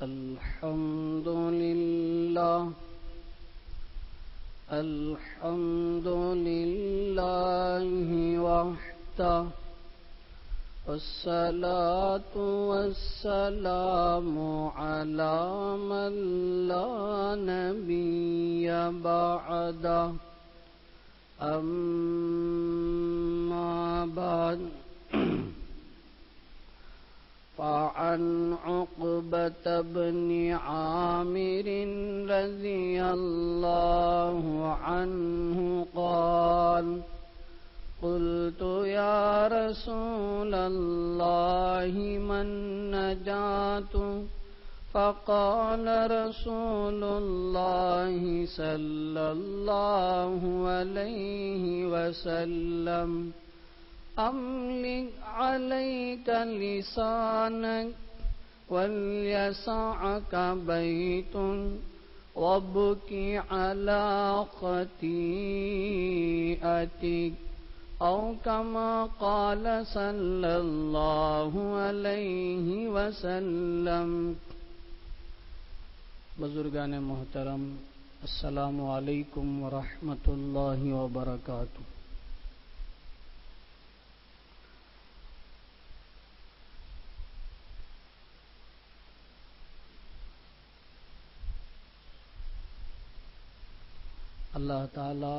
الحمد لله وحده والصلاة والسلام على من لا نبي بعده أما بعد فعن عقبة بن عامر رضي الله عنه قال قلت يا رسول الله من نجاة فقال رسول الله صلى الله عليه وسلم أملك عليك لسانك وليسعك بيت وابكي على خطيئتك أو كما قال صلى الله عليه وسلم. بزرگان محترم، السلام علیکم ورحمۃ اللہ وبرکاتہ. اللہ تعالی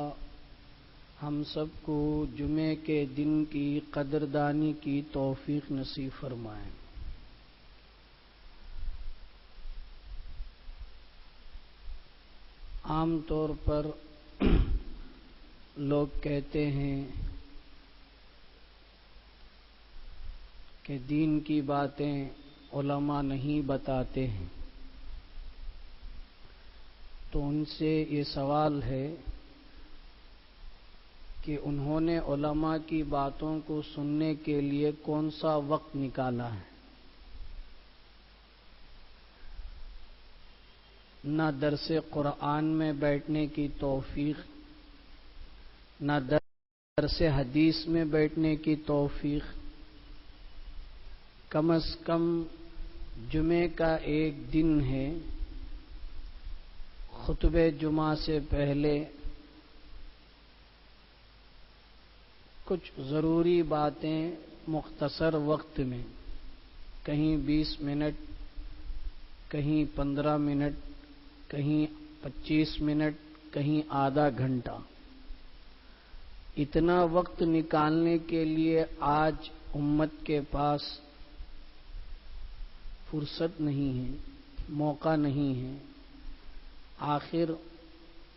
ہم سب کو جمعے کے دن کی قدردانی کی توفیق نصیب فرمائے. عام طور پر لوگ کہتے ہیں کہ دین کی باتیں علماء نہیں بتاتے ہیں، تو ان سے یہ سوال ہے کہ انہوں نے علماء کی باتوں کو سننے کے لیے کون سا وقت نکالا ہے؟ نہ درس قرآن میں بیٹھنے کی توفیق، نہ درس حدیث میں بیٹھنے کی توفیق. کم از کم جمعے کا ایک دن ہے، خطبہ جمعہ سے پہلے کچھ ضروری باتیں مختصر وقت میں، کہیں 20 منٹ، کہیں 15 منٹ، کہیں 25 منٹ، کہیں آدھا گھنٹہ، اتنا وقت نکالنے کے لیے آج امت کے پاس فرصت نہیں ہے، موقع نہیں ہے. آخر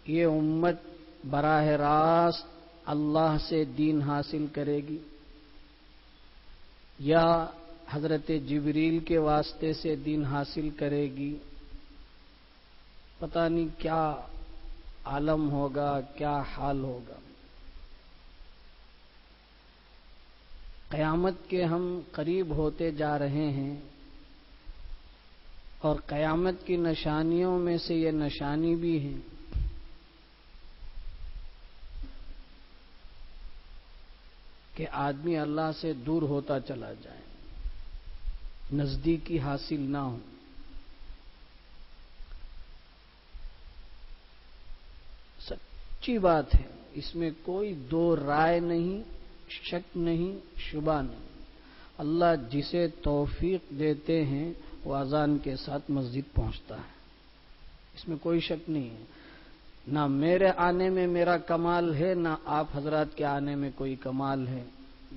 یہ امت براہ راست اللہ سے دین حاصل کرے گی یا حضرت جبریل کے واسطے سے دین حاصل کرے گی؟ پتہ نہیں کیا عالم ہوگا، کیا حال ہوگا. قیامت کے ہم قریب ہوتے جا رہے ہیں، اور قیامت کی نشانیوں میں سے یہ نشانی بھی ہے کہ آدمی اللہ سے دور ہوتا چلا جائے، نزدیکی حاصل نہ ہو. سچی بات ہے، اس میں کوئی دو رائے نہیں، شک نہیں، شبہ نہیں. اللہ جسے توفیق دیتے ہیں وہ اذان کے ساتھ مسجد پہنچتا ہے، اس میں کوئی شک نہیں ہے. نہ میرے آنے میں میرا کمال ہے، نہ آپ حضرات کے آنے میں کوئی کمال ہے.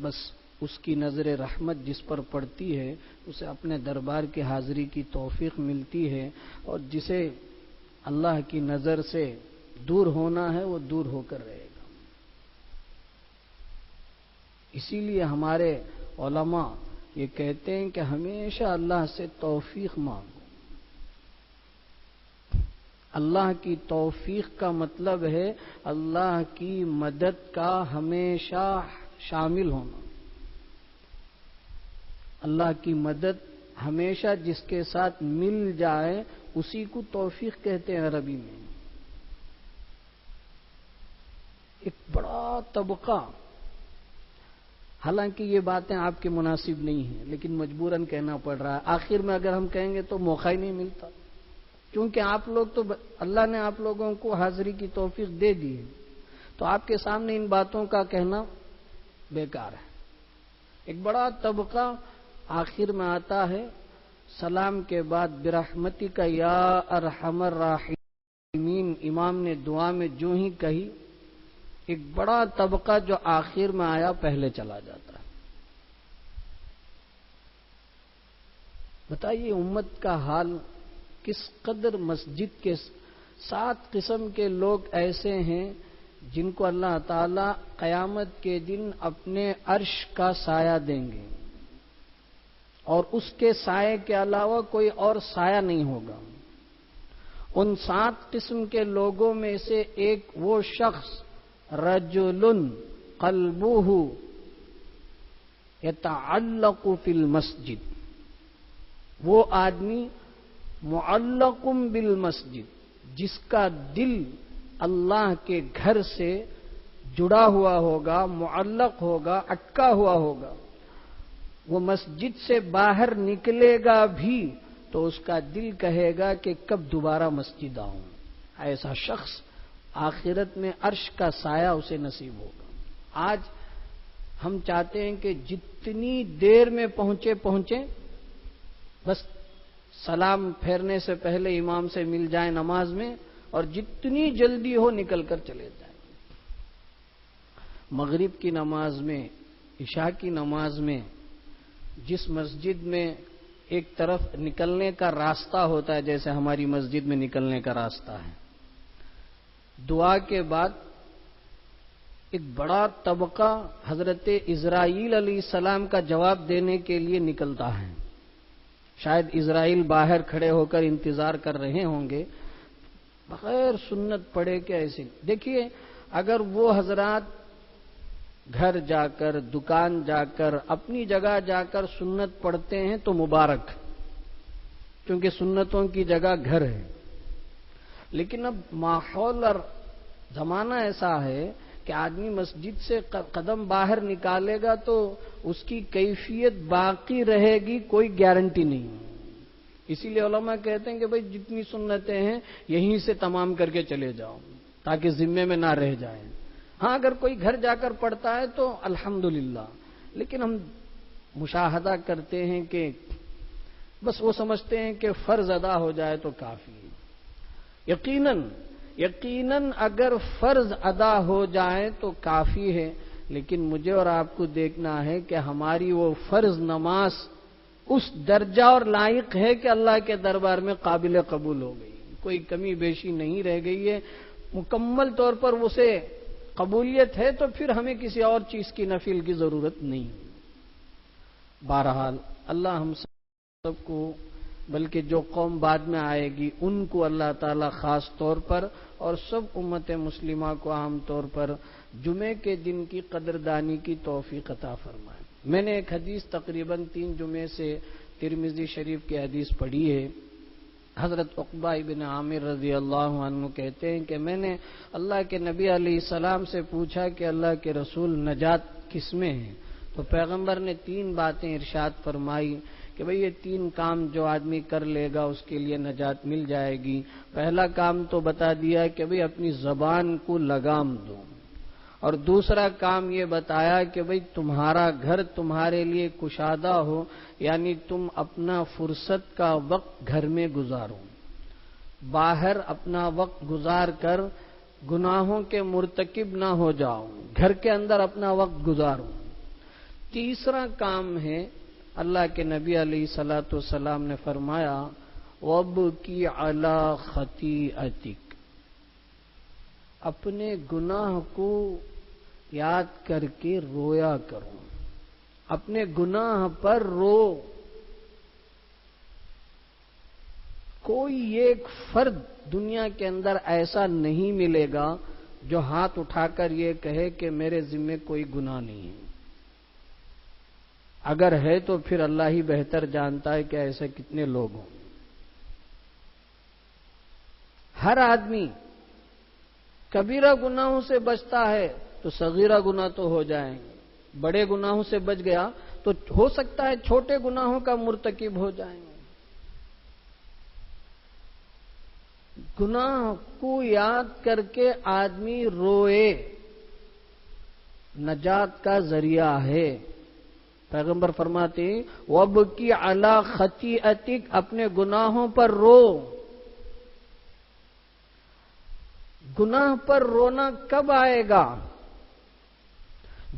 بس اس کی نظر رحمت جس پر پڑتی ہے اسے اپنے دربار کی حاضری کی توفیق ملتی ہے، اور جسے اللہ کی نظر سے دور ہونا ہے وہ دور ہو کر رہے گا. اسی لیے ہمارے علماء یہ کہتے ہیں کہ ہمیشہ اللہ سے توفیق مانگو. اللہ کی توفیق کا مطلب ہے اللہ کی مدد کا ہمیشہ شامل ہونا. اللہ کی مدد ہمیشہ جس کے ساتھ مل جائے اسی کو توفیق کہتے ہیں عربی میں. ایک بڑا طبقہ حالانکہ یہ باتیں آپ کے مناسب نہیں ہیں، لیکن مجبوراً کہنا پڑ رہا ہے۔ آخر میں اگر ہم کہیں گے تو موقع ہی نہیں ملتا، کیونکہ آپ لوگ تو اللہ نے آپ لوگوں کو حاضری کی توفیق دے دی ہے، تو آپ کے سامنے ان باتوں کا کہنا بیکار ہے۔ ایک بڑا طبقہ آخر میں آتا ہے، سلام کے بعد برحمتک یا ارحم الراحمین امام نے دعا میں جو ہی کہی، ایک بڑا طبقہ جو آخر میں آیا پہلے چلا جاتا ہے۔ بتائیے امت کا حال کس قدر۔ مسجد کے 7 قسم کے لوگ ایسے ہیں جن کو اللہ تعالی قیامت کے دن اپنے عرش کا سایہ دیں گے، اور اس کے سائے کے علاوہ کوئی اور سایہ نہیں ہوگا۔ ان 7 قسم کے لوگوں میں سے ایک وہ شخص رجل قلبہ یتعلق فی المسجد، وہ آدمی معلق بالمسجد جس کا دل اللہ کے گھر سے جڑا ہوا ہوگا، معلق ہوگا، اٹکا ہوا ہوگا۔ وہ مسجد سے باہر نکلے گا بھی تو اس کا دل کہے گا کہ کب دوبارہ مسجد آؤں۔ ایسا شخص آخرت میں عرش کا سایہ اسے نصیب ہوگا۔ آج ہم چاہتے ہیں کہ جتنی دیر میں پہنچیں بس سلام پھیرنے سے پہلے امام سے مل جائیں نماز میں، اور جتنی جلدی ہو نکل کر چلے جائیں۔ مغرب کی نماز میں، عشاء کی نماز میں جس مسجد میں ایک طرف نکلنے کا راستہ ہوتا ہے، جیسے ہماری مسجد میں نکلنے کا راستہ ہے، دعا کے بعد ایک بڑا طبقہ حضرت اسرائیل علیہ السلام کا جواب دینے کے لیے نکلتا ہے۔ شاید اسرائیل باہر کھڑے ہو کر انتظار کر رہے ہوں گے، بغیر سنت پڑھے کہ ایسے۔ دیکھیے، اگر وہ حضرات گھر جا کر، دکان جا کر، اپنی جگہ جا کر سنت پڑھتے ہیں تو مبارک، کیونکہ سنتوں کی جگہ گھر ہے۔ لیکن اب ماحول اور زمانہ ایسا ہے کہ آدمی مسجد سے قدم باہر نکالے گا تو اس کی کیفیت باقی رہے گی، کوئی گارنٹی نہیں۔ اسی لیے علماء کہتے ہیں کہ بھئی جتنی سنتیں ہیں یہیں سے تمام کر کے چلے جاؤ تاکہ ذمے میں نہ رہ جائیں۔ ہاں، اگر کوئی گھر جا کر پڑھتا ہے تو الحمدللہ، لیکن ہم مشاہدہ کرتے ہیں کہ بس وہ سمجھتے ہیں کہ فرض ادا ہو جائے تو کافی ہے۔ یقیناً اگر فرض ادا ہو جائے تو کافی ہے، لیکن مجھے اور آپ کو دیکھنا ہے کہ ہماری وہ فرض نماز اس درجہ اور لائق ہے کہ اللہ کے دربار میں قابل قبول ہو گئی، کوئی کمی بیشی نہیں رہ گئی ہے، مکمل طور پر اسے قبولیت ہے، تو پھر ہمیں کسی اور چیز کی نفل کی ضرورت نہیں۔ بہرحال اللہ ہم سب کو، بلکہ جو قوم بعد میں آئے گی ان کو اللہ تعالی خاص طور پر، اور سب امت مسلمہ کو عام طور پر جمعے کے دن کی قدردانی کی توفیق عطا فرمائے۔ میں نے ایک حدیث تقریباً 3 جمعے سے ترمذی شریف کی حدیث پڑھی ہے۔ حضرت عقبہ ابن عامر رضی اللہ عنہ کہتے ہیں کہ میں نے اللہ کے نبی علیہ السلام سے پوچھا کہ اللہ کے رسول نجات کس میں ہے؟ تو پیغمبر نے 3 باتیں ارشاد فرمائی کہ بھئی یہ 3 کام جو آدمی کر لے گا اس کے لیے نجات مل جائے گی۔ پہلا کام تو بتا دیا کہ بھئی اپنی زبان کو لگام دو، اور دوسرا کام یہ بتایا کہ بھئی تمہارا گھر تمہارے لیے کشادہ ہو، یعنی تم اپنا فرصت کا وقت گھر میں گزارو، باہر اپنا وقت گزار کر گناہوں کے مرتکب نہ ہو جاؤ، گھر کے اندر اپنا وقت گزارو۔ تیسرا کام ہے، اللہ کے نبی علیہ الصلوۃ والسلام نے فرمایا وَابْكِ عَلَىٰ خَطِیئَتِکَ، اپنے گناہ کو یاد کر کے رویا کرو، اپنے گناہ پر رو۔ کوئی ایک فرد دنیا کے اندر ایسا نہیں ملے گا جو ہاتھ اٹھا کر یہ کہے کہ میرے ذمے کوئی گناہ نہیں ہے۔ اگر ہے تو پھر اللہ ہی بہتر جانتا ہے کہ ایسے کتنے لوگ ہوں۔ ہر آدمی کبیرہ گناہوں سے بچتا ہے تو صغیرہ گناہ تو ہو جائیں گے، بڑے گناہوں سے بچ گیا تو ہو سکتا ہے چھوٹے گناہوں کا مرتکب ہو جائیں گے. گناہ کو یاد کر کے آدمی روئے نجات کا ذریعہ ہے. پیغمبر فرماتے ہیں وَابْكِ عَلَىٰ خَطِیئَتِکَ، اپنے گناہوں پر رو. گناہ پر رونا کب آئے گا؟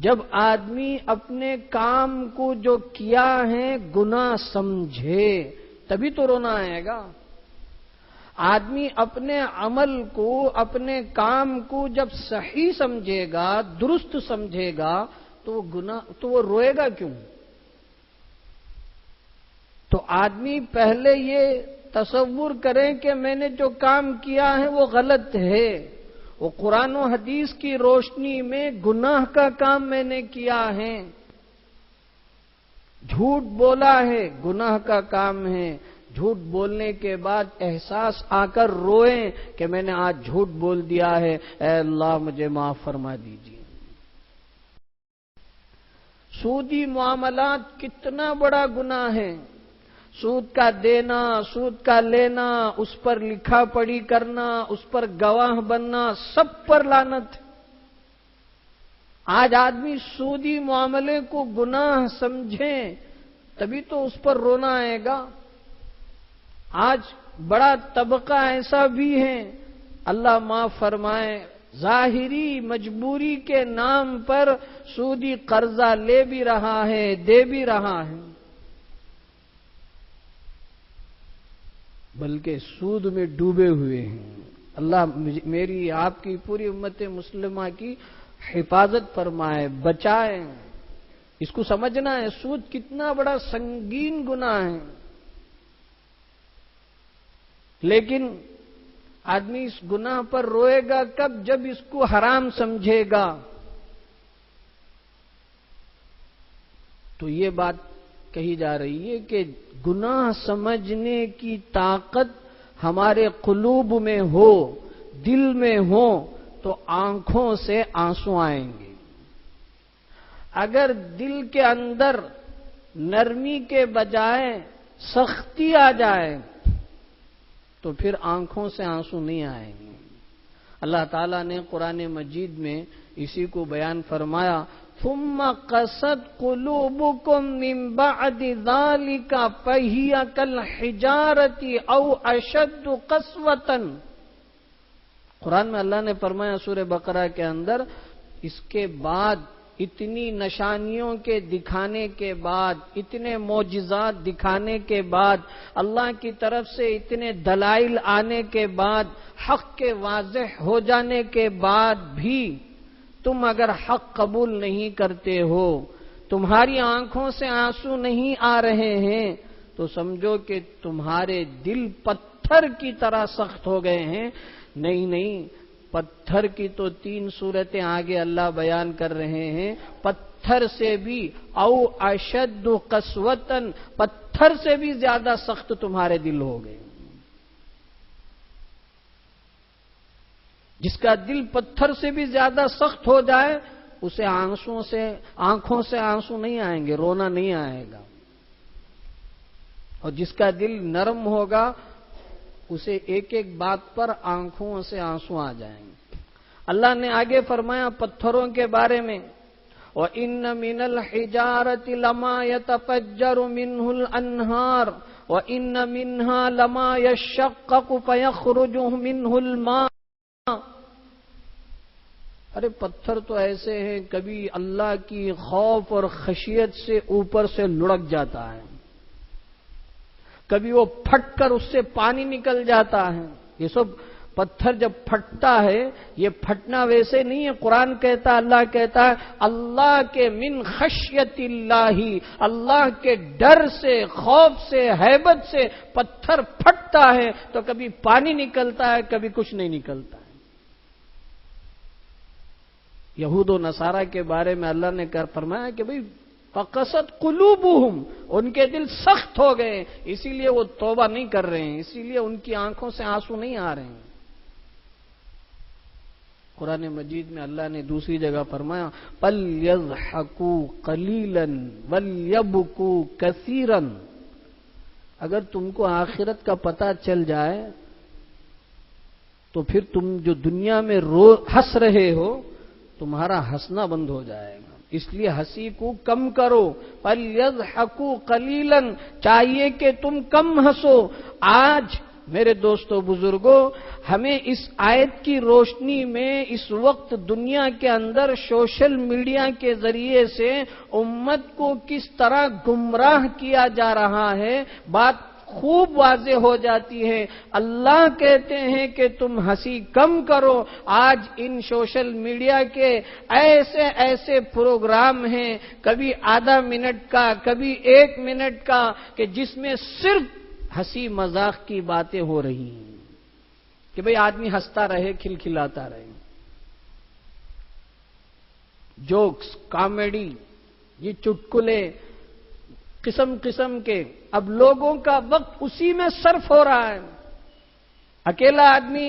جب آدمی اپنے کام کو جو کیا ہے گناہ سمجھے تبھی تو رونا آئے گا. آدمی اپنے عمل کو اپنے کام کو جب صحیح سمجھے گا درست سمجھے گا تو وہ روئے گا کیوں؟ تو آدمی پہلے یہ تصور کریں کہ میں نے جو کام کیا ہے وہ غلط ہے. وہ قرآن و حدیث کی روشنی میں گناہ کا کام میں نے کیا ہے. جھوٹ بولا ہے گناہ کا کام ہے. جھوٹ بولنے کے بعد احساس آ کر روئیں کہ میں نے آج جھوٹ بول دیا ہے، اے اللہ مجھے معاف فرما دیجیے. سودی معاملات کتنا بڑا گناہ ہے. سود کا دینا، سود کا لینا، اس پر لکھا پڑھی کرنا، اس پر گواہ بننا، سب پر لعنت. آج آدمی سودی معاملے کو گناہ سمجھیں تبھی تو اس پر رونا آئے گا. آج بڑا طبقہ ایسا بھی ہے، اللہ معاف فرمائے، ظاہری مجبوری کے نام پر سودی قرضہ لے بھی رہا ہے، دے بھی رہا ہے، بلکہ سود میں ڈوبے ہوئے ہیں. اللہ میری آپ کی پوری امت مسلمہ کی حفاظت فرمائے، بچائے. اس کو سمجھنا ہے سود کتنا بڑا سنگین گناہ ہے. لیکن آدمی اس گناہ پر روئے گا کب؟ جب اس کو حرام سمجھے گا. تو یہ بات کہی جا رہی ہے کہ گناہ سمجھنے کی طاقت ہمارے قلوب میں ہو، دل میں ہو تو آنکھوں سے آنسو آئیں گے. اگر دل کے اندر نرمی کے بجائے سختی آ جائے تو پھر آنکھوں سے آنسو نہیں آئیں گے. اللہ تعالیٰ نے قرآن مجید میں اسی کو بیان فرمایا ثم قست قلوبكم من بعد ذلك فهي كالحجارة او اشد قسوة. قرآن میں اللہ نے فرمایا سورہ بقرہ کے اندر، اس کے بعد اتنی نشانیوں کے دکھانے کے بعد، اتنے معجزات دکھانے کے بعد، اللہ کی طرف سے اتنے دلائل آنے کے بعد، حق کے واضح ہو جانے کے بعد بھی تم اگر حق قبول نہیں کرتے ہو، تمہاری آنکھوں سے آنسو نہیں آ رہے ہیں، تو سمجھو کہ تمہارے دل پتھر کی طرح سخت ہو گئے ہیں. نہیں، پتھر کی تو 3 صورتیں آگے اللہ بیان کر رہے ہیں. پتھر سے بھی او اشد قسوتن، پتھر سے بھی زیادہ سخت تمہارے دل ہو گئے. جس کا دل پتھر سے بھی زیادہ سخت ہو جائے اسے آنکھوں سے آنسو نہیں آئیں گے، رونا نہیں آئے گا. اور جس کا دل نرم ہوگا اسے ایک ایک بات پر آنکھوں سے آنسو آ جائیں گے. اللہ نے آگے فرمایا پتھروں کے بارے میں وَإِنَّ مِنَ الْحِجَارَةِ لَمَا يَتَفَجَّرُ مِنْهُ الْأَنْهَارُ وَإِنَّ مِنْهَا لَمَا يَشَّقَّقُ فَيَخْرُجُ مِنْهُ الْمَاءُ. ارے پتھر تو ایسے ہیں کبھی اللہ کی خوف اور خشیت سے اوپر سے لڑک جاتا ہے، کبھی وہ پھٹ کر اس سے پانی نکل جاتا ہے. یہ سب پتھر جب پھٹتا ہے یہ پھٹنا ویسے نہیں ہے. قرآن کہتا ہے، اللہ کہتا ہے اللہ کے من خشیت اللہ، اللہ کے ڈر سے، خوف سے، ہیبت سے پتھر پھٹتا ہے تو کبھی پانی نکلتا ہے، کبھی کچھ نہیں نکلتا ہے. یہود و نصارہ کے بارے میں اللہ نے فرمایا کہ بھئی فقست قلوبہم، ان کے دل سخت ہو گئے، اسی لیے وہ توبہ نہیں کر رہے ہیں، اسی لیے ان کی آنکھوں سے آنسو نہیں آ رہے ہیں. قرآن مجید میں اللہ نے دوسری جگہ فرمایا فَلْيَضْحَكُوا قَلِيلًا وَلْيَبْكُوا كَثِيرًا. اگر تم کو آخرت کا پتہ چل جائے تو پھر تم جو دنیا میں ہنس رہے ہو تمہارا ہنسنا بند ہو جائے گا. اس لیے ہنسی کو کم کرو. فَلْيَضْحَكُوا قَلِيلًا، چاہیے کہ تم کم ہنسو. آج میرے دوستو بزرگوں، ہمیں اس آیت کی روشنی میں اس وقت دنیا کے اندر سوشل میڈیا کے ذریعے سے امت کو کس طرح گمراہ کیا جا رہا ہے بات خوب واضح ہو جاتی ہے. اللہ کہتے ہیں کہ تم ہنسی کم کرو. آج ان سوشل میڈیا کے ایسے ایسے پروگرام ہیں، کبھی آدھا منٹ کا، کبھی 1 منٹ کا، کہ جس میں صرف ہنسی مذاق کی باتیں ہو رہی ہیں کہ بھئی آدمی ہنستا رہے، کھلکھلاتا رہے. جوکس، کامیڈی، یہ چٹکلے قسم قسم کے. اب لوگوں کا وقت اسی میں صرف ہو رہا ہے. اکیلا آدمی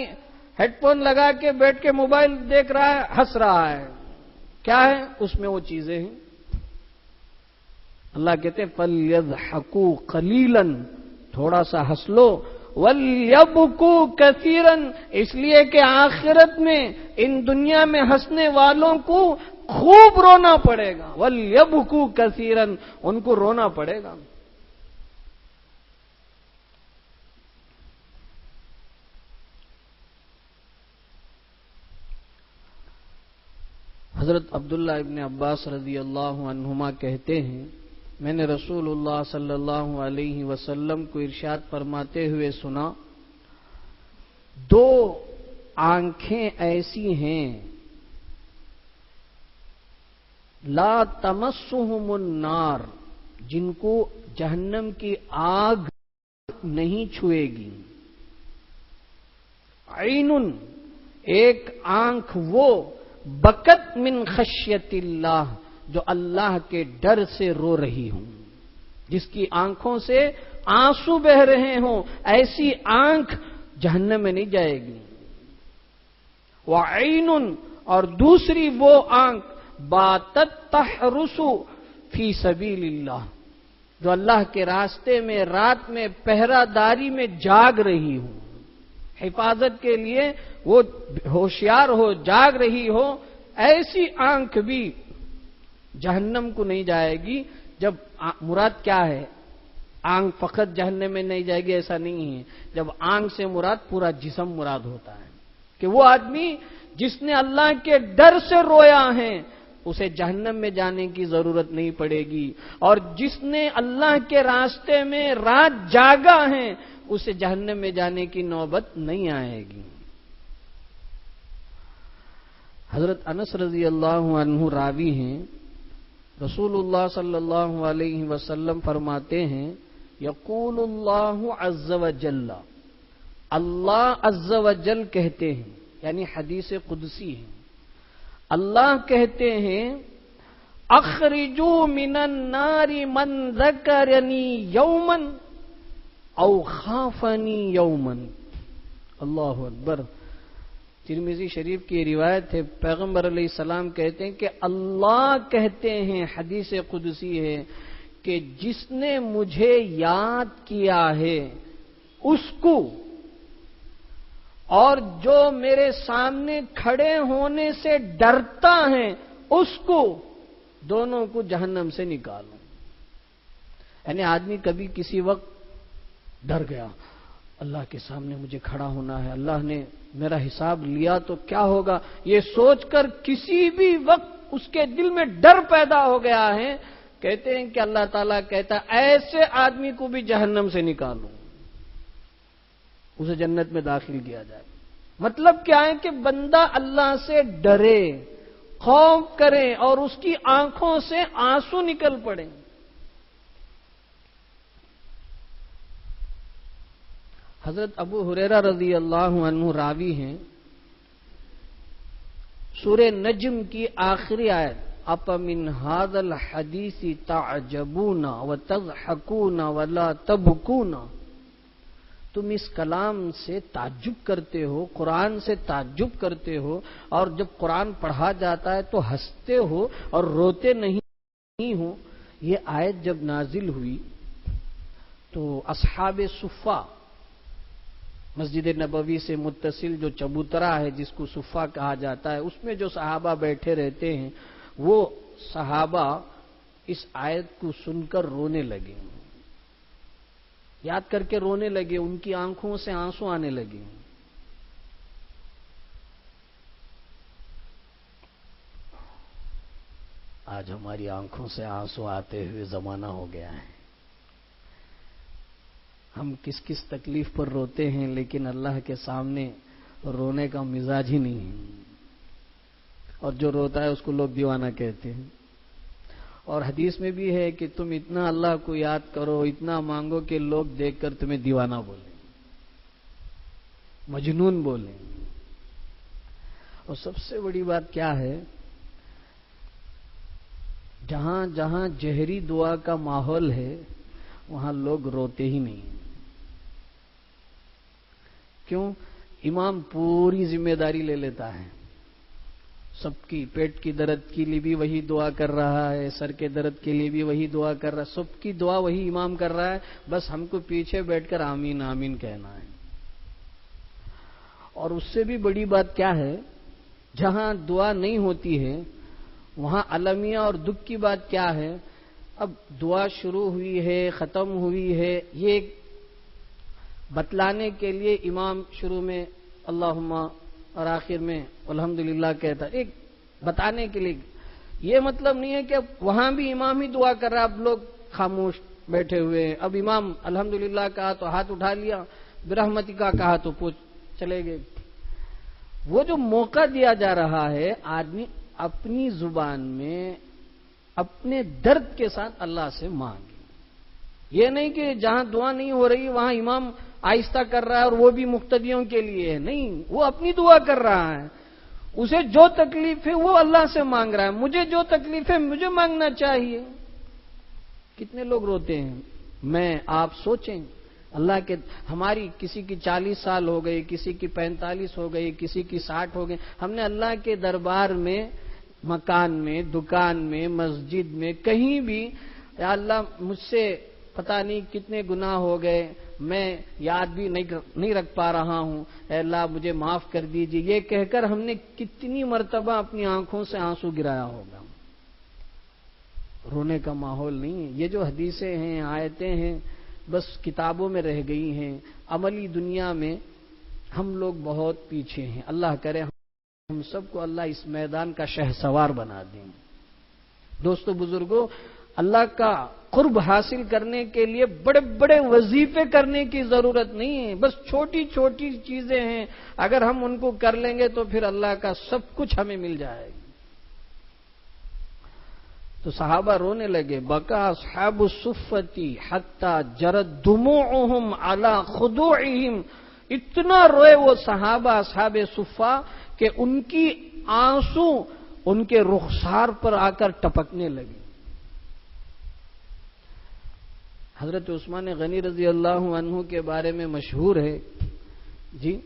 ہیڈ فون لگا کے بیٹھ کے موبائل دیکھ رہا ہے، ہنس رہا ہے. کیا ہے اس میں؟ وہ چیزیں ہیں. اللہ کہتے ہیں فَلْيَضْحَكُوا قَلِيلًا، تھوڑا سا ہنس لو. وَلْيَبْكُوا كَثِيرًا، اس لیے کہ آخرت میں ان دنیا میں ہنسنے والوں کو خوب رونا پڑے گا. وَلْيَبْكُوا كَثِيرًا، ان کو رونا پڑے گا. حضرت عبداللہ ابن عباس رضی اللہ عنہما کہتے ہیں میں نے رسول اللہ صلی اللہ علیہ وسلم کو ارشاد فرماتے ہوئے سنا، 2 آنکھیں ایسی ہیں لا تمسہم النار، جن کو جہنم کی آگ نہیں چھوئے گی. عین، ایک آنکھ وہ بکت من خشیت اللہ، جو اللہ کے ڈر سے رو رہی ہوں، جس کی آنکھوں سے آنسو بہ رہے ہوں، ایسی آنکھ جہنم میں نہیں جائے گی. وعین، اور دوسری وہ آنکھ باتت تحرس فی سبیل اللہ، جو اللہ کے راستے میں رات میں پہرہ داری میں جاگ رہی ہوں، حفاظت کے لیے وہ ہوشیار ہو، جاگ رہی ہو. ایسی آنکھ بھی جہنم کو نہیں جائے گی. جب مراد کیا ہے؟ آنکھ فقط جہنم میں نہیں جائے گی ایسا نہیں ہے. جب آنکھ سے مراد پورا جسم مراد ہوتا ہے کہ وہ آدمی جس نے اللہ کے ڈر سے رویا ہے اسے جہنم میں جانے کی ضرورت نہیں پڑے گی، اور جس نے اللہ کے راستے میں رات جاگا ہے اسے جہنم میں جانے کی نوبت نہیں آئے گی. حضرت انس رضی اللہ عنہ راوی ہیں، رسول اللہ صلی اللہ علیہ وسلم فرماتے ہیں یقول اللہ عز وجل، اللہ عز وجل کہتے ہیں، یعنی حدیث قدسی ہے. اللہ کہتے ہیں اخرجوا من النار من ذکرنی یوما او خافنی یوما. اللہ اکبر. ترمذی شریف کی روایت ہے، پیغمبر علیہ السلام کہتے ہیں کہ اللہ کہتے ہیں، حدیث قدسی ہے، کہ جس نے مجھے یاد کیا ہے اس کو، اور جو میرے سامنے کھڑے ہونے سے ڈرتا ہے اس کو، دونوں کو جہنم سے نکالوں. یعنی آدمی کبھی کسی وقت ڈر گیا، اللہ کے سامنے مجھے کھڑا ہونا ہے، اللہ نے میرا حساب لیا تو کیا ہوگا، یہ سوچ کر کسی بھی وقت اس کے دل میں ڈر پیدا ہو گیا ہے. کہتے ہیں کہ اللہ تعالیٰ کہتا ہے ایسے آدمی کو بھی جہنم سے نکالوں، اسے جنت میں داخل کیا جائے. مطلب کیا ہے کہ بندہ اللہ سے ڈرے، خوف کرے، اور اس کی آنکھوں سے آنسو نکل پڑے. حضرت ابو ہریرہ رضی اللہ عنہ راوی ہیں، سورہ نجم کی آخری آیت اَپَ مِنْ هَذَا الْحَدِيثِ تَعْجَبُونَ وَتَضْحَكُونَ وَلَا تَبْكُونَ، تم اس کلام سے تعجب کرتے ہو، قرآن سے تعجب کرتے ہو، اور جب قرآن پڑھا جاتا ہے تو ہنستے ہو اور روتے نہیں ہو۔ یہ آیت جب نازل ہوئی تو اصحاب صفہ، مسجد نبوی سے متصل جو چبوترا ہے جس کو صفہ کہا جاتا ہے، اس میں جو صحابہ بیٹھے رہتے ہیں، وہ صحابہ اس آیت کو سن کر رونے لگے، یاد کر کے رونے لگے، ان کی آنکھوں سے آنسو آنے لگے۔ آج ہماری آنکھوں سے آنسو آتے ہوئے زمانہ ہو گیا ہے۔ ہم کس کس تکلیف پر روتے ہیں، لیکن اللہ کے سامنے رونے کا مزاج ہی نہیں ہے، اور جو روتا ہے اس کو لوگ دیوانہ کہتے ہیں۔ اور حدیث میں بھی ہے کہ تم اتنا اللہ کو یاد کرو، اتنا مانگو کہ لوگ دیکھ کر تمہیں دیوانہ بولیں، مجنون بولیں۔ اور سب سے بڑی بات کیا ہے، جہاں جہاں جہری دعا کا ماحول ہے وہاں لوگ روتے ہی نہیں۔ کیوں؟ امام پوری ذمہ داری لے لیتا ہے، سب کی، پیٹ کی درد کے لیے بھی وہی دعا کر رہا ہے، سر کے درد کے لیے بھی وہی دعا کر رہا ہے، سب کی دعا وہی امام کر رہا ہے، بس ہم کو پیچھے بیٹھ کر آمین آمین کہنا ہے۔ اور اس سے بھی بڑی بات کیا ہے، جہاں دعا نہیں ہوتی ہے وہاں المیہ اور دکھ کی بات کیا ہے، اب دعا شروع ہوئی ہے، ختم ہوئی ہے، یہ بتلانے کے لیے امام شروع میں اللہم اور آخر میں الحمدللہ کہتا ہے، ایک بتانے کے لیے۔ یہ مطلب نہیں ہے کہ وہاں بھی امام ہی دعا کر رہا ہے، اب لوگ خاموش بیٹھے ہوئے ہیں، اب امام الحمدللہ کہا تو ہاتھ اٹھا لیا، برحمتک کا کہا تو پوچھ چلے گئے۔ وہ جو موقع دیا جا رہا ہے، آدمی اپنی زبان میں اپنے درد کے ساتھ اللہ سے مانگے۔ یہ نہیں کہ جہاں دعا نہیں ہو رہی وہاں امام آہستہ کر رہا ہے اور وہ بھی مقتدیوں کے لیے ہے، نہیں، وہ اپنی دعا کر رہا ہے، اسے جو تکلیف ہے وہ اللہ سے مانگ رہا ہے، مجھے جو تکلیف ہے مجھے مانگنا چاہیے۔ کتنے لوگ روتے ہیں، میں آپ سوچیں، اللہ کے، ہماری کسی کی 40 سال ہو گئی، کسی کی 45 ہو گئی، کسی کی 60 ہو گئی، ہم نے اللہ کے دربار میں، مکان میں، دکان میں، مسجد میں، کہیں بھی، یا اللہ مجھ سے پتہ نہیں کتنے گناہ ہو گئے، میں یاد بھی نہیں رکھ پا رہا ہوں، اے اللہ مجھے معاف کر دیجیے، یہ کہہ کر ہم نے کتنی مرتبہ اپنی آنکھوں سے آنسو گرایا ہوگا۔ رونے کا ماحول نہیں ہے۔ یہ جو حدیثیں ہیں، آیتیں ہیں، بس کتابوں میں رہ گئی ہیں، عملی دنیا میں ہم لوگ بہت پیچھے ہیں۔ اللہ کرے ہم سب کو اللہ اس میدان کا شہسوار بنا دیں۔ دوستو بزرگوں، اللہ کا قرب حاصل کرنے کے لیے بڑے بڑے وظیفے کرنے کی ضرورت نہیں ہے، بس چھوٹی چھوٹی چیزیں ہیں، اگر ہم ان کو کر لیں گے تو پھر اللہ کا سب کچھ ہمیں مل جائے گا۔ تو صحابہ رونے لگے، بکا اصحاب الصفتی حتی جرت دموعهم علی خضوعهم، اتنا روئے وہ صحابہ اصحاب صفہ کہ ان کی آنسو ان کے رخسار پر آ کر ٹپکنے لگے۔ حضرت عثمان غنی رضی اللہ عنہ کے بارے میں مشہور ہے جی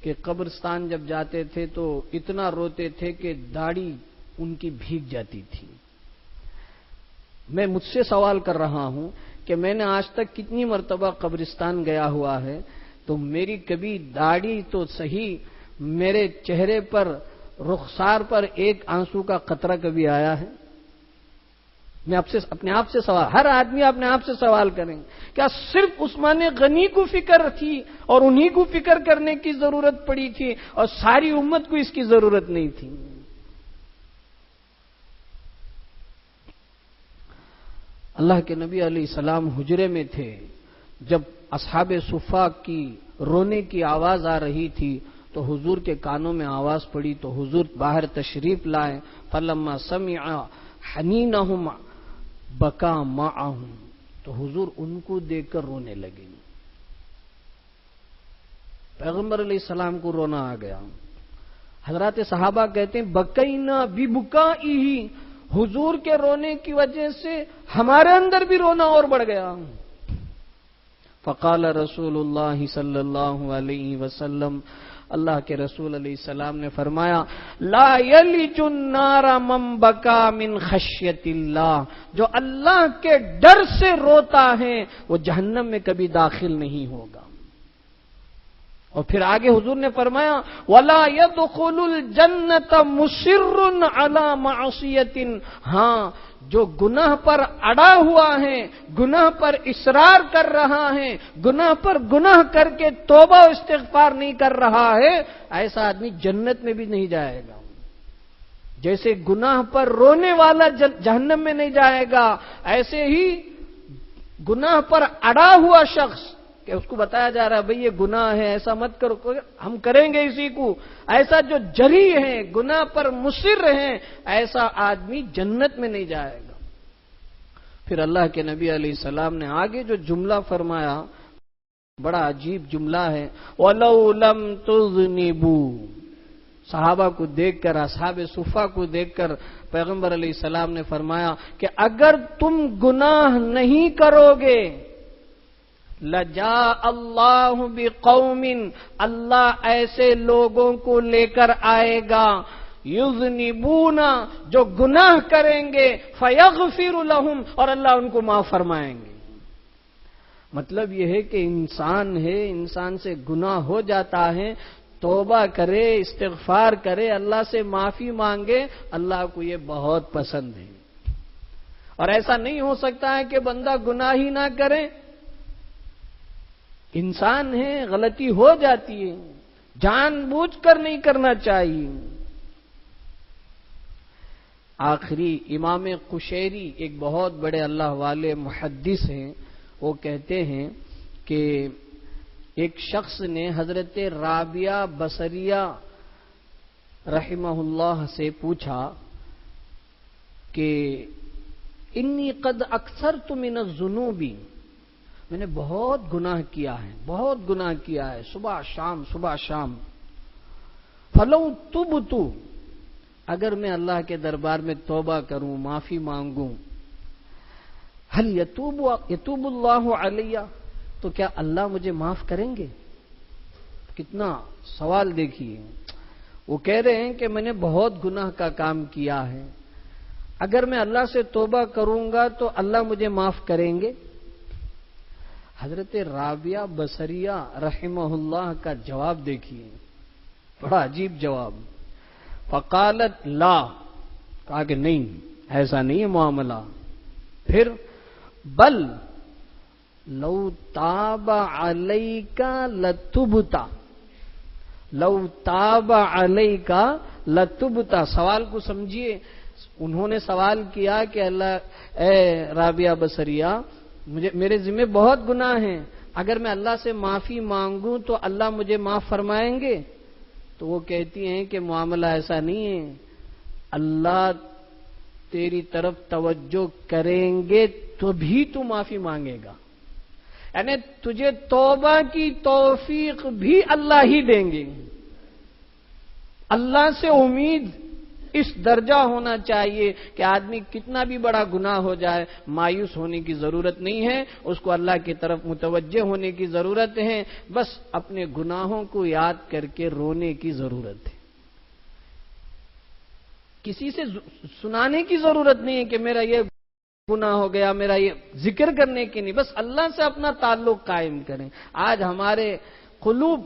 کہ قبرستان جب جاتے تھے تو اتنا روتے تھے کہ داڑھی ان کی بھیگ جاتی تھی۔ میں مجھ سے سوال کر رہا ہوں کہ میں نے آج تک کتنی مرتبہ قبرستان گیا ہوا ہے، تو میری کبھی داڑھی تو صحیح، میرے چہرے پر، رخسار پر ایک آنسو کا قطرہ کبھی آیا ہے؟ میں اپنے آپ سے سوال، ہر آدمی اپنے آپ سے سوال کریں، کیا صرف عثمان غنی کو فکر تھی اور انہی کو فکر کرنے کی ضرورت پڑی تھی اور ساری امت کو اس کی ضرورت نہیں تھی؟ اللہ کے نبی علیہ السلام حجرے میں تھے، جب اصحاب صفہ کی رونے کی آواز آ رہی تھی تو حضور کے کانوں میں آواز پڑی تو حضور باہر تشریف لائے، فلما سمع حنینہم بکا معہم، تو حضور ان کو دیکھ کر رونے لگے۔ پیغمبر علیہ السلام کو رونا آ گیا۔ حضرات صحابہ کہتے ہیں بکینا ببکائہ، حضور کے رونے کی وجہ سے ہمارے اندر بھی رونا اور بڑھ گیا۔ فقال رسول اللہ صلی اللہ علیہ وسلم، اللہ کے رسول علیہ السلام نے فرمایا، لا یلج النار من بکا من خشیت اللہ، جو اللہ کے ڈر سے روتا ہے وہ جہنم میں کبھی داخل نہیں ہوگا۔ اور پھر آگے حضور نے فرمایا، وَلَا يَدْخُلُ الْجَنَّةَ مُصِرٌّ عَلَى مَعْصِيَةٍ، ہاں جو گناہ پر اڑا ہوا ہے، گناہ پر اصرار کر رہا ہے، گناہ پر گناہ کر کے توبہ و استغفار نہیں کر رہا ہے، ایسا آدمی جنت میں بھی نہیں جائے گا۔ جیسے گناہ پر رونے والا جہنم میں نہیں جائے گا، ایسے ہی گناہ پر اڑا ہوا شخص کہ اس کو بتایا جا رہا ہے بھئی یہ گناہ ہے، ایسا مت کرو، ہم کریں گے اسی کو، ایسا جو جری ہے، گناہ پر مصر ہے، ایسا آدمی جنت میں نہیں جائے گا۔ پھر اللہ کے نبی علیہ السلام نے آگے جو جملہ فرمایا بڑا عجیب جملہ ہے، وَلَوْ لَمْ تُذْنِبُوا، صحابہ کو دیکھ کر، اصحاب صفہ کو دیکھ کر پیغمبر علیہ السلام نے فرمایا کہ اگر تم گناہ نہیں کرو گے، لجاء اللہ بقوم، اللہ ایسے لوگوں کو لے کر آئے گا، یذنبون، جو گناہ کریں گے، فیغفر لہم، اور اللہ ان کو معاف فرمائیں گے۔ مطلب یہ ہے کہ انسان ہے، انسان سے گناہ ہو جاتا ہے، توبہ کرے، استغفار کرے، اللہ سے معافی مانگے، اللہ کو یہ بہت پسند ہے۔ اور ایسا نہیں ہو سکتا ہے کہ بندہ گناہ ہی نہ کرے، انسان ہے، غلطی ہو جاتی ہے، جان بوجھ کر نہیں کرنا چاہیے۔ آخری امام قشیری ایک بہت بڑے اللہ والے محدث ہیں، وہ کہتے ہیں کہ ایک شخص نے حضرت رابعہ بصریہ رحمہ اللہ سے پوچھا کہ انی قد اکثرت من الذنوب، میں نے بہت گناہ کیا ہے، بہت گناہ کیا ہے، صبح شام صبح شام، فلو تبت، اگر میں اللہ کے دربار میں توبہ کروں، معافی مانگوں، هل یتوب اللہ علیہ، تو کیا اللہ مجھے معاف کریں گے؟ کتنا سوال دیکھیے، وہ کہہ رہے ہیں کہ میں نے بہت گناہ کا کام کیا ہے، اگر میں اللہ سے توبہ کروں گا تو اللہ مجھے معاف کریں گے؟ حضرت رابعہ بصریہ رحمہ اللہ کا جواب دیکھیے، بڑا عجیب جواب، فقالت لا، کہا کہ نہیں، ایسا نہیں ہے معاملہ، پھر بل لو تاب علیک لتبتا، لو تاب علیک لتبتا، سوال کو سمجھیے، انہوں نے سوال کیا کہ اللہ، اے رابعہ بصریہ، میرے ذمہ بہت گناہ ہیں، اگر میں اللہ سے معافی مانگوں تو اللہ مجھے معاف فرمائیں گے؟ تو وہ کہتی ہیں کہ معاملہ ایسا نہیں ہے، اللہ تیری طرف توجہ کریں گے تو بھی تو معافی مانگے گا، یعنی تجھے توبہ کی توفیق بھی اللہ ہی دیں گے۔ اللہ سے امید اس درجہ ہونا چاہیے کہ آدمی کتنا بھی بڑا گناہ ہو جائے، مایوس ہونے کی ضرورت نہیں ہے، اس کو اللہ کی طرف متوجہ ہونے کی ضرورت ہے، بس اپنے گناہوں کو یاد کر کے رونے کی ضرورت ہے۔ کسی سے سنانے کی ضرورت نہیں ہے کہ میرا یہ گناہ ہو گیا، میرا یہ ذکر کرنے کی نہیں، بس اللہ سے اپنا تعلق قائم کریں۔ آج ہمارے قلوب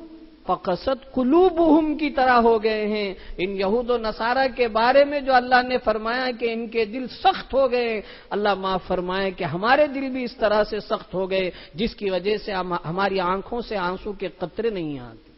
فقصت قلوبہم کی طرح ہو گئے ہیں، ان یہود و نصارہ کے بارے میں جو اللہ نے فرمایا کہ ان کے دل سخت ہو گئے، اللہ معاف فرمائے کہ ہمارے دل بھی اس طرح سے سخت ہو گئے جس کی وجہ سے ہماری آنکھوں سے آنسو کے قطرے نہیں آتے۔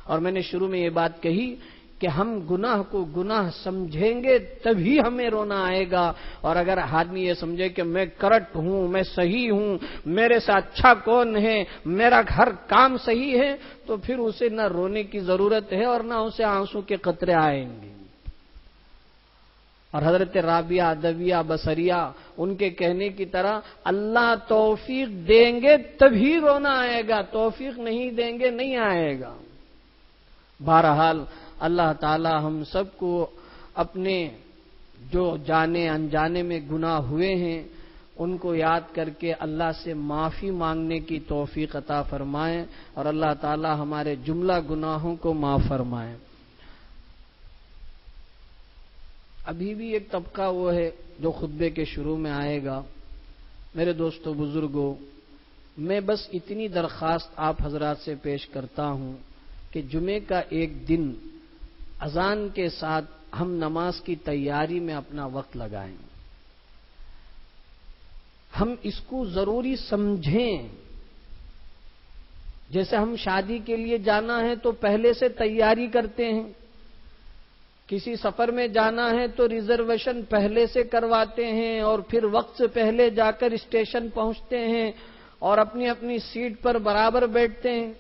اور میں نے شروع میں یہ بات کہی کہ ہم گناہ کو گناہ سمجھیں گے تبھی ہمیں رونا آئے گا، اور اگر آدمی یہ سمجھے کہ میں کریکٹ ہوں، میں صحیح ہوں، میرے سے اچھا کون ہے، میرا ہر کام صحیح ہے، تو پھر اسے نہ رونے کی ضرورت ہے اور نہ اسے آنسو کے قطرے آئیں گے۔ اور حضرت رابعہ ادویہ بصریہ ان کے کہنے کی طرح اللہ توفیق دیں گے تبھی رونا آئے گا، توفیق نہیں دیں گے نہیں آئے گا۔ بہرحال اللہ تعالی ہم سب کو اپنے جو جانے انجانے میں گناہ ہوئے ہیں ان کو یاد کر کے اللہ سے معافی مانگنے کی توفیق عطا فرمائیں اور اللہ تعالی ہمارے جملہ گناہوں کو معاف فرمائیں۔ ابھی بھی ایک طبقہ وہ ہے جو خطبے کے شروع میں آئے گا۔ میرے دوستو بزرگوں، میں بس اتنی درخواست آپ حضرات سے پیش کرتا ہوں کہ جمعے کا ایک دن اذان کے ساتھ ہم نماز کی تیاری میں اپنا وقت لگائیں، ہم اس کو ضروری سمجھیں۔ جیسے ہم شادی کے لیے جانا ہے تو پہلے سے تیاری کرتے ہیں، کسی سفر میں جانا ہے تو ریزرویشن پہلے سے کرواتے ہیں اور پھر وقت سے پہلے جا کر اسٹیشن پہنچتے ہیں اور اپنی اپنی سیٹ پر برابر بیٹھتے ہیں۔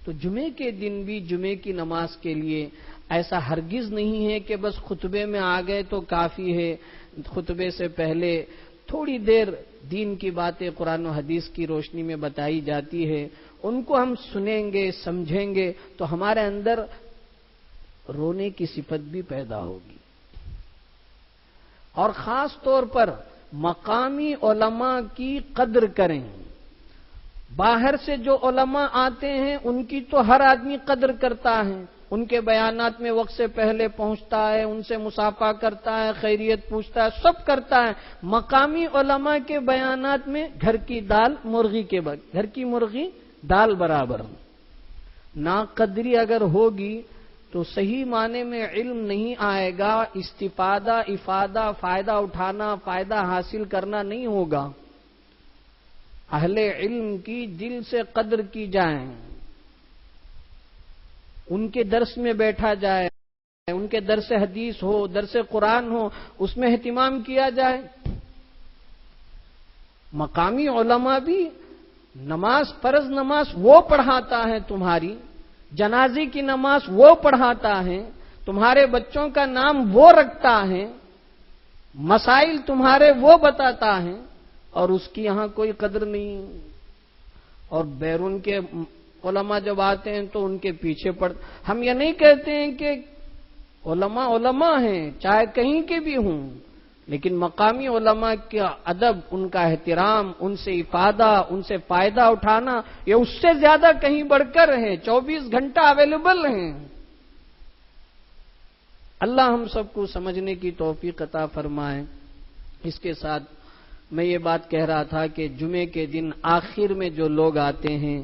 تو جمعے کے دن بھی جمعے کی نماز کے لیے ایسا ہرگز نہیں ہے کہ بس خطبے میں آ گئے تو کافی ہے۔ خطبے سے پہلے تھوڑی دیر دین کی باتیں قرآن و حدیث کی روشنی میں بتائی جاتی ہے، ان کو ہم سنیں گے، سمجھیں گے تو ہمارے اندر رونے کی صفت بھی پیدا ہوگی۔ اور خاص طور پر مقامی علماء کی قدر کریں۔ باہر سے جو علماء آتے ہیں ان کی تو ہر آدمی قدر کرتا ہے، ان کے بیانات میں وقت سے پہلے پہنچتا ہے، ان سے مصافحہ کرتا ہے، خیریت پوچھتا ہے، سب کرتا ہے۔ مقامی علماء کے بیانات میں گھر کی دال مرغی کے گھر کی مرغی دال برابر۔ ناقدری اگر ہوگی تو صحیح معنی میں علم نہیں آئے گا، استفادہ، افادہ، فائدہ اٹھانا، فائدہ حاصل کرنا نہیں ہوگا۔ اہل علم کی دل سے قدر کی جائے، ان کے درس میں بیٹھا جائے، ان کے درس حدیث ہو، درس قرآن ہو، اس میں اہتمام کیا جائے۔ مقامی علماء بھی نماز، فرض نماز وہ پڑھاتا ہے، تمہاری جنازے کی نماز وہ پڑھاتا ہے، تمہارے بچوں کا نام وہ رکھتا ہے، مسائل تمہارے وہ بتاتا ہے، اور اس کی یہاں کوئی قدر نہیں۔ اور بیرون کے علماء جب آتے ہیں تو ان کے پیچھے پڑ، ہم یہ نہیں کہتے ہیں کہ علماء علماء ہیں چاہے کہیں کے بھی ہوں، لیکن مقامی علماء کا ادب، ان کا احترام، ان سے افادہ، ان سے فائدہ اٹھانا، یہ اس سے زیادہ کہیں بڑھ کر ہے، 24 گھنٹہ اویلیبل ہیں۔ اللہ ہم سب کو سمجھنے کی توفیق عطا فرمائے۔ اس کے ساتھ میں یہ بات کہہ رہا تھا کہ جمعے کے دن آخر میں جو لوگ آتے ہیں،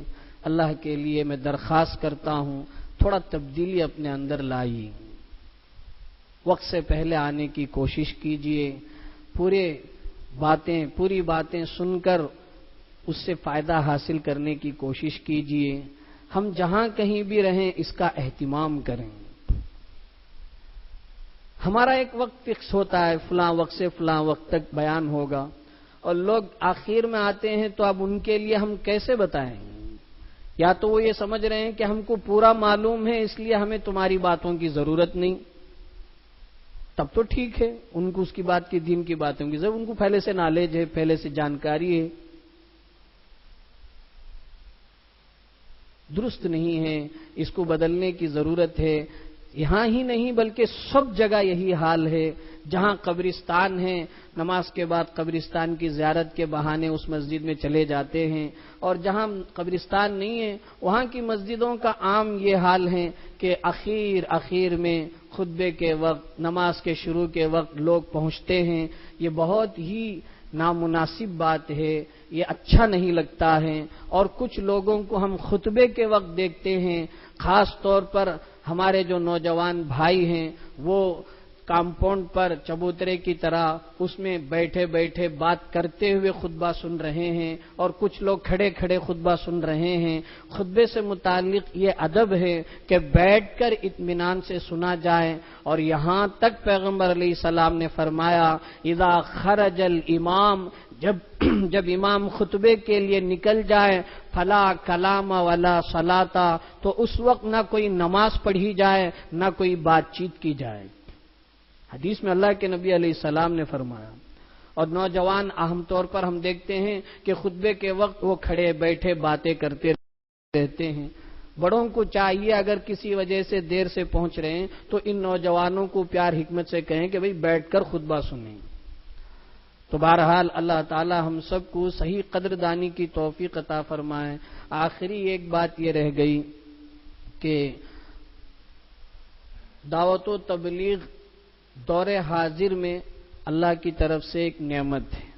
اللہ کے لیے میں درخواست کرتا ہوں تھوڑا تبدیلی اپنے اندر لائیے، وقت سے پہلے آنے کی کوشش کیجیے، پوری باتیں سن کر اس سے فائدہ حاصل کرنے کی کوشش کیجیے۔ ہم جہاں کہیں بھی رہیں اس کا اہتمام کریں۔ ہمارا ایک وقت فکس ہوتا ہے، فلاں وقت سے فلاں وقت تک بیان ہوگا، اور لوگ آخر میں آتے ہیں تو اب ان کے لیے ہم کیسے بتائیں؟ یا تو وہ یہ سمجھ رہے ہیں کہ ہم کو پورا معلوم ہے اس لیے ہمیں تمہاری باتوں کی ضرورت نہیں، تب تو ٹھیک ہے، ان کو اس کی بات کی، دین کی باتوں کی ضرورت، ان کو پہلے سے نالج ہے، پہلے سے جانکاری ہے۔ درست نہیں ہے، اس کو بدلنے کی ضرورت ہے۔ یہاں ہی نہیں بلکہ سب جگہ یہی حال ہے۔ جہاں قبرستان ہے، نماز کے بعد قبرستان کی زیارت کے بہانے اس مسجد میں چلے جاتے ہیں، اور جہاں قبرستان نہیں ہے وہاں کی مسجدوں کا عام یہ حال ہے کہ اخیر میں خطبے کے وقت، نماز کے شروع کے وقت لوگ پہنچتے ہیں۔ یہ بہت ہی نامناسب بات ہے، یہ اچھا نہیں لگتا ہے۔ اور کچھ لوگوں کو ہم خطبے کے وقت دیکھتے ہیں، خاص طور پر ہمارے جو نوجوان بھائی ہیں وہ کمپاؤنڈ پر چبوترے کی طرح اس میں بیٹھے بیٹھے بات کرتے ہوئے خطبہ سن رہے ہیں، اور کچھ لوگ کھڑے کھڑے خطبہ سن رہے ہیں۔ خطبے سے متعلق یہ ادب ہے کہ بیٹھ کر اطمینان سے سنا جائے، اور یہاں تک پیغمبر علیہ السلام نے فرمایا اذا خرج الامام، جب امام خطبے کے لیے نکل جائے، فلا کلام ولا صلاۃ، تو اس وقت نہ کوئی نماز پڑھی جائے نہ کوئی بات چیت کی جائے۔ حدیث میں اللہ کے نبی علیہ السلام نے فرمایا۔ اور نوجوان عام طور پر ہم دیکھتے ہیں کہ خطبے کے وقت وہ کھڑے بیٹھے باتیں کرتے رہتے ہیں۔ بڑوں کو چاہیے اگر کسی وجہ سے دیر سے پہنچ رہے ہیں تو ان نوجوانوں کو پیار حکمت سے کہیں کہ بھئی بیٹھ کر خطبہ سنیں۔ تو بہرحال اللہ تعالی ہم سب کو صحیح قدردانی کی توفیق عطا فرمائے۔ آخری ایک بات یہ رہ گئی کہ دعوت و تبلیغ دور حاضر میں اللہ کی طرف سے ایک نعمت ہے۔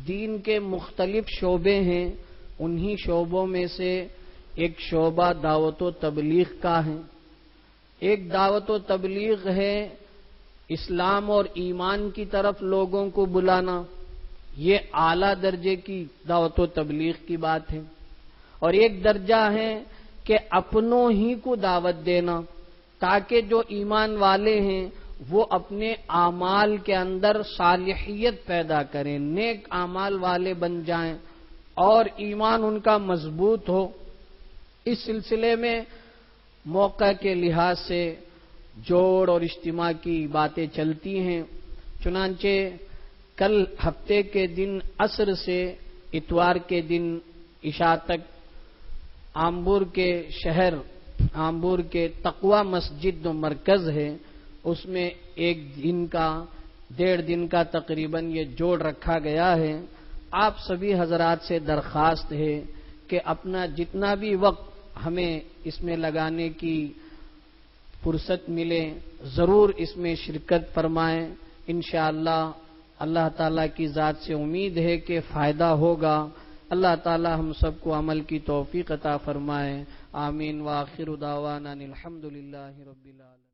دین کے مختلف شعبے ہیں، انہی شعبوں میں سے ایک شعبہ دعوت و تبلیغ کا ہے۔ ایک دعوت و تبلیغ ہے اسلام اور ایمان کی طرف لوگوں کو بلانا، یہ اعلیٰ درجے کی دعوت و تبلیغ کی بات ہے۔ اور ایک درجہ ہے کہ اپنوں ہی کو دعوت دینا تاکہ جو ایمان والے ہیں وہ اپنے اعمال کے اندر صالحیت پیدا کریں، نیک اعمال والے بن جائیں اور ایمان ان کا مضبوط ہو۔ اس سلسلے میں موقع کے لحاظ سے جوڑ اور اجتماع کی باتیں چلتی ہیں۔ چنانچہ کل ہفتے کے دن عصر سے اتوار کے دن عشاء تک آمبور کے شہر آمبور کے تقوی مسجد جو مرکز ہے اس میں ایک دن کا 1.5 دن کا تقریباً یہ جوڑ رکھا گیا ہے۔ آپ سبھی حضرات سے درخواست ہے کہ اپنا جتنا بھی وقت ہمیں اس میں لگانے کی فرصت ملے ضرور اس میں شرکت فرمائیں۔ انشاءاللہ اللہ تعالیٰ کی ذات سے امید ہے کہ فائدہ ہوگا۔ اللہ تعالیٰ ہم سب کو عمل کی توفیق عطا فرمائے۔ آمین۔ وآخر دعوانا الحمدللہ رب العالمین۔